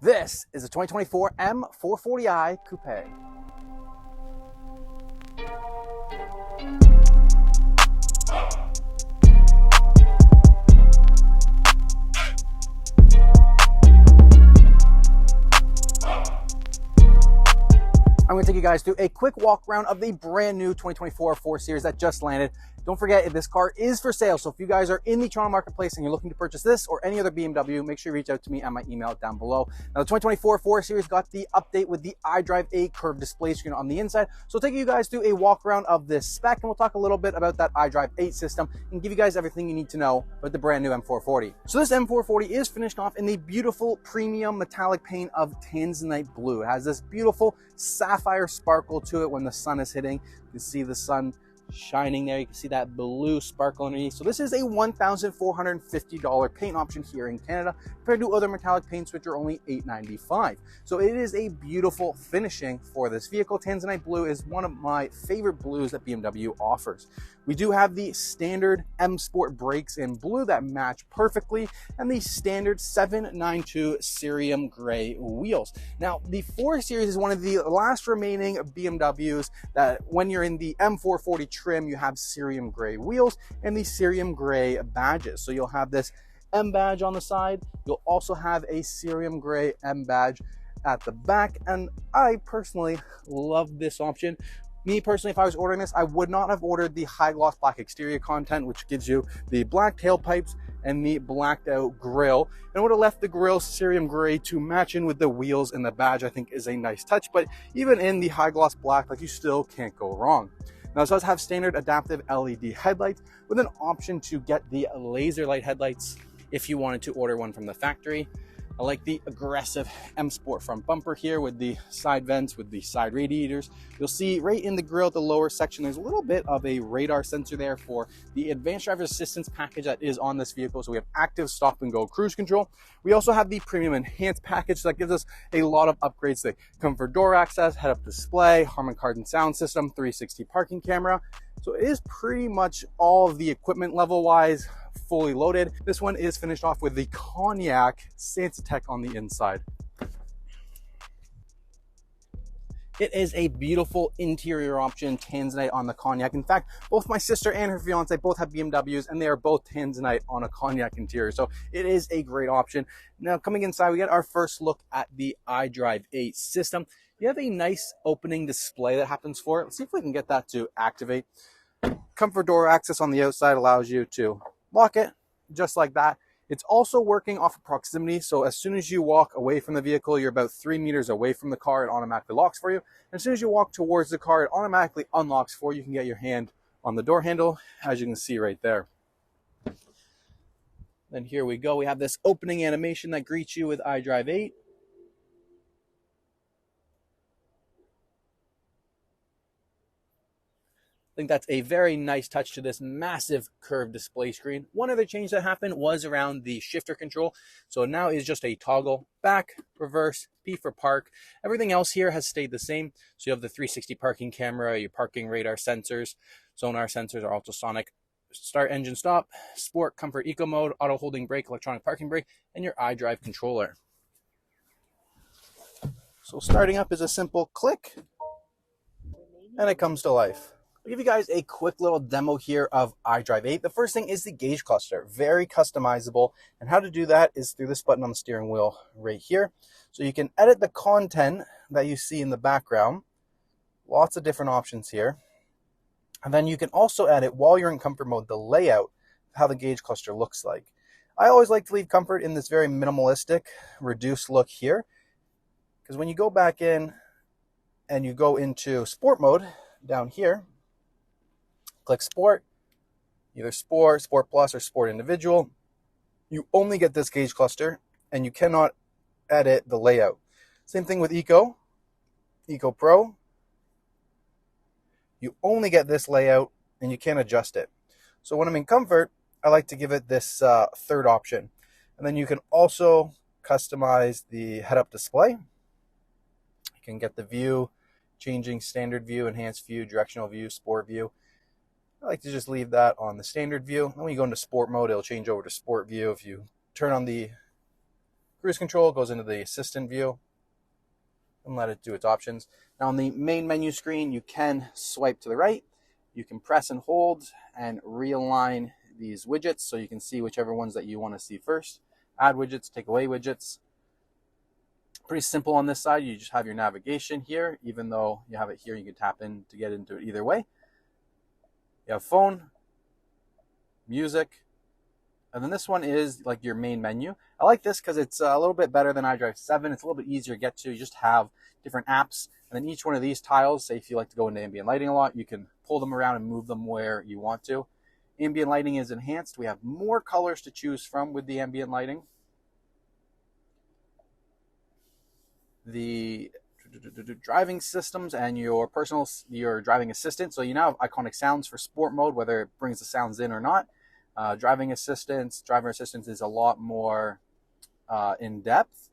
This is a 2024 M440i Coupè. I'm going to take you guys through a quick walk around of the brand new 2024 4 Series that just landed. Don't forget, this car is for sale, so if you guys are in the Toronto marketplace and you're looking to purchase this or any other BMW, make sure you reach out to me at my email down below. Now, the 2024 4 Series got the update with the iDrive 8 curved display screen on the inside, so I'll take you guys through a walk around of this spec, and we'll talk a little bit about that iDrive 8 system and give you guys everything you need to know about the brand new M440. So this M440 is finished off in the beautiful premium metallic paint of Tanzanite blue. It has this beautiful sapphire sparkle to it when the sun is hitting. You can see the sun shining there. You can see that blue sparkle underneath. So this is a $1,450 paint option here in Canada compared to other metallic paints which are only $895. So it is a beautiful finishing for this vehicle. Tanzanite blue is one of my favorite blues that BMW offers. We do have the standard M Sport brakes in blue that match perfectly, and the standard 792 cerium gray wheels. Now, the 4 Series is one of the last remaining BMWs that when you're in the M440 trim, you have cerium gray wheels and the cerium gray badges. So you'll have this M badge on the side. You'll also have a cerium gray M badge at the back, and I personally love this option. Me personally, if I was ordering this, I would not have ordered the high gloss black exterior content, which gives you the black tailpipes and the blacked out grille, and would have left the grille cerium gray to match in with the wheels, and the badge I think is a nice touch. But even in the high gloss black, like, you still can't go wrong. Now, this does have standard adaptive LED headlights with an option to get the laser light headlights if you wanted to order one from the factory. I like the aggressive M Sport front bumper here with the side vents, with the side radiators. You'll see right in the grille at the lower section, there's a little bit of a radar sensor there for the advanced driver assistance package that is on this vehicle. So we have active stop and go cruise control. We also have the premium enhanced package that gives us a lot of upgrades: the comfort door access, head-up display, Harman Kardon sound system, 360 parking camera. So it is pretty much all of the equipment level-wise fully loaded. This one is finished off with the Cognac Sensatech on the inside. It is a beautiful interior option, Tanzanite on the Cognac. In fact, both my sister and her fiance both have BMWs, and they are both Tanzanite on a Cognac interior. So it is a great option. Now, coming inside, we get our first look at the iDrive 8 system. You have a nice opening display that happens for it. Let's see if we can get that to activate. Comfort door access on the outside allows you to lock it just like that. It's also working off of proximity, so as soon as you walk away from the vehicle, you're about 3 meters away from the car, it automatically locks for you. And as soon as you walk towards the car, it automatically unlocks for you. You can get your hand on the door handle, as you can see right there. Then here we go. We have this opening animation that greets you with iDrive 8. I think that's a very nice touch to this massive curved display screen. One other change that happened was around the shifter control. So now is just a toggle: back, reverse, P for park. Everything else here has stayed the same. So you have the 360 parking camera, your parking radar sensors, sonar sensors are ultrasonic, start, engine, stop, sport, comfort, eco mode, auto holding brake, electronic parking brake, and your iDrive controller. So starting up is a simple click, and it comes to life. I'll give you guys a quick little demo here of iDrive 8. The first thing is the gauge cluster, very customizable. And how to do that is through this button on the steering wheel right here. So you can edit the content that you see in the background. Lots of different options here. And then you can also edit, while you're in comfort mode, the layout, how the gauge cluster looks like. I always like to leave comfort in this very minimalistic, reduced look here. Because when you go back in and you go into sport mode down here, click Sport, either Sport, Sport Plus, or Sport Individual. You only get this gauge cluster, and you cannot edit the layout. Same thing with Eco, Eco Pro. You only get this layout, and you can't adjust it. So when I'm in comfort, I like to give it this third option. And then you can also customize the head-up display. You can get the view, changing standard view, enhanced view, directional view, sport view. I like to just leave that on the standard view. And when you go into sport mode, it'll change over to sport view. If you turn on the Cruise control goes into the assistant view and let it do its options. Now on the main menu screen, you can swipe to the right. You can press and hold and realign these widgets so you can see whichever ones that you want to see first. Add widgets, take away widgets. Pretty simple on this side. You just have your navigation here. Even though you have it here, you can tap in to get into it either way. You have phone, music, and then this one is like your main menu. I like this because it's a little bit better than iDrive 7. It's a little bit easier to get to. You just have different apps, and then each one of these tiles, say if you like to go into ambient lighting a lot, you can pull them around and move them where you want to. Ambient lighting is enhanced. We have more colors to choose from with the ambient lighting. The driving systems and your driving assistant. So you now have iconic sounds for sport mode, whether it brings the sounds in or not. Driver assistance is a lot more in depth.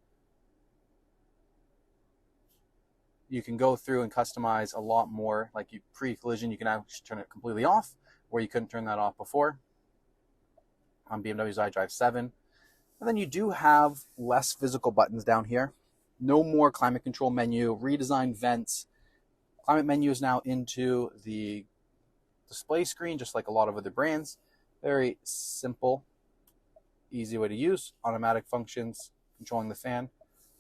You can go through and customize a lot more. Like pre-collision, you can actually turn it completely off, where you couldn't turn that off before on BMW's iDrive 7. And then you do have less physical buttons down here. No more climate control menu, redesigned vents. Climate menu is now into the display screen, just like a lot of other brands. Very simple, easy way to use. Automatic functions, controlling the fan.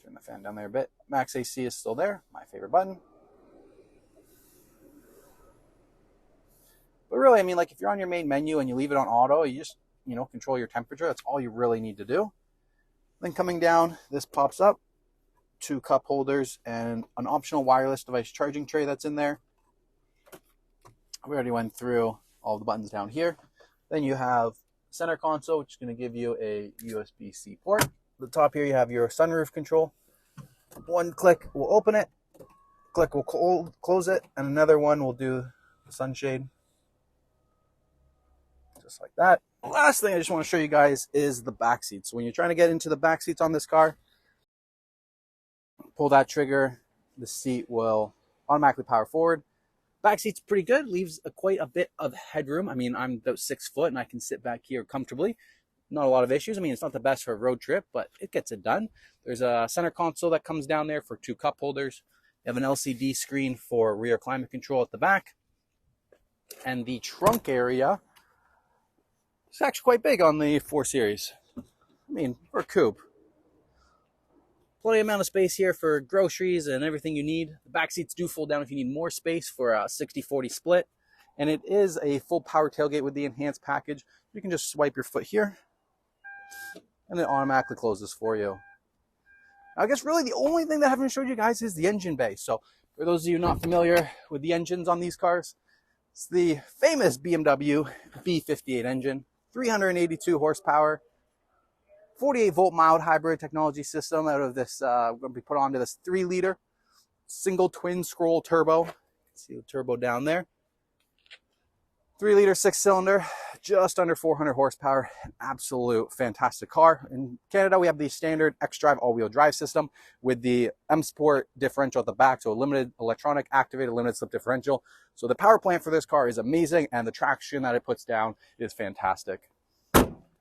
Turn the fan down there a bit. Max AC is still there, my favorite button. But really, I mean, like if you're on your main menu and you leave it on auto, you just, control your temperature. That's all you really need to do. Then coming down, this pops up. 2 cup holders and an optional wireless device charging tray that's in there. We already went through all the buttons down here. Then you have center console, which is going to give you a USB-C port. At the top here, you have your sunroof control. One click will open it, click will close it, and another one will do the sunshade. Just like that. Last thing I just want to show you guys is the back seats. So when you're trying to get into the back seats on this car, pull that trigger, the seat will automatically power forward. Back seat's pretty good, leaves quite a bit of headroom. I mean, I'm about 6 foot and I can sit back here comfortably. Not a lot of issues. I mean, it's not the best for a road trip, but it gets it done. There's a center console that comes down there for 2 cup holders. You have an LCD screen for rear climate control at the back. And the trunk area is actually quite big on the 4 Series. I mean, for a coupe. Plenty amount of space here for groceries and everything you need. The back seats do fold down if you need more space for a 60-40 split. And it is a full power tailgate with the enhanced package. You can just swipe your foot here and it automatically closes for you. Now, I guess really the only thing that I haven't showed you guys is the engine bay. So for those of you not familiar with the engines on these cars, it's the famous BMW B58 engine, 382 horsepower. 48-volt mild hybrid technology system out of this, going to be put onto this 3-liter single twin scroll turbo. See the turbo down there. 3-liter 6-cylinder, just under 400 horsepower. An absolute fantastic car. In Canada, we have the standard xDrive all-wheel drive system with the M Sport differential at the back, so a limited electronic activated limited slip differential. So the power plant for this car is amazing, and the traction that it puts down is fantastic.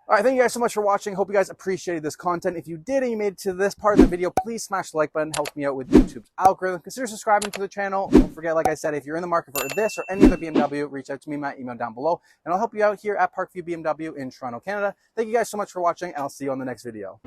All right, thank you guys so much for watching. Hope you guys appreciated this content. If you did and you made it to this part of the video, please smash the like button. It helps me out with YouTube's algorithm. Consider subscribing to the channel. Don't forget, like I said, if you're in the market for this or any other BMW, reach out to me, my email down below, and I'll help you out here at Parkview BMW in Toronto, Canada. Thank you guys so much for watching, and I'll see you on the next video.